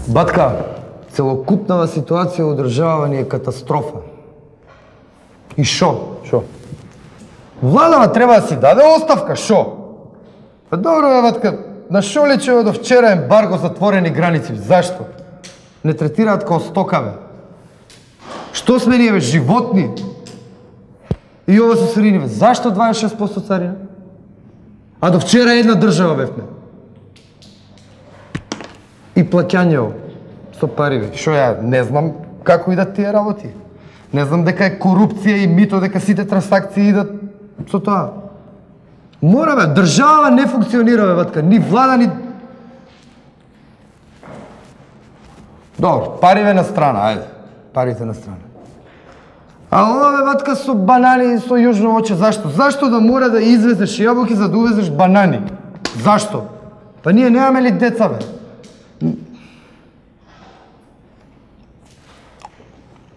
Батка, целокупната ситуација во државава ни е катастрофа. И шо? Владава треба да си даде оставка, шо? Па добро бе, батка, на шо личи до вчера ембарго затворени граници? Зашто? Не третираат као стока, бе. Што сме ние, бе, животни? И ова со царини, бе. Зашто 26% царина? А до вчера една држава бевме. И плаќањево со пари, бе. Шо ја не знам како идат тие работи. Не знам дека е корупција и мито, дека сите трансакции идат со тоа. Мора, бе, држава не функционира, бе, батка, ни влада, ни... Добро, париве на страна, ајде, парите на страна. А ова, бе, батка, со банани и со јужно оче, зашто? Зашто да мора да извезеш јабуки за да увезеш банани? Зашто? Па ние немаме ли деца, бе?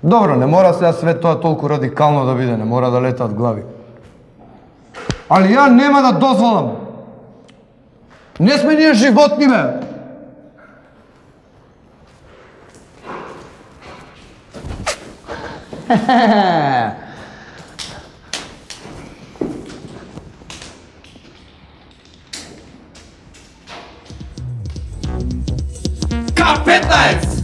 Добро, не мора сега све тоа толку радикално да биде, не мора да летаат глави. Али ја нема да дозволам. Не сме ние животни, бе. K15!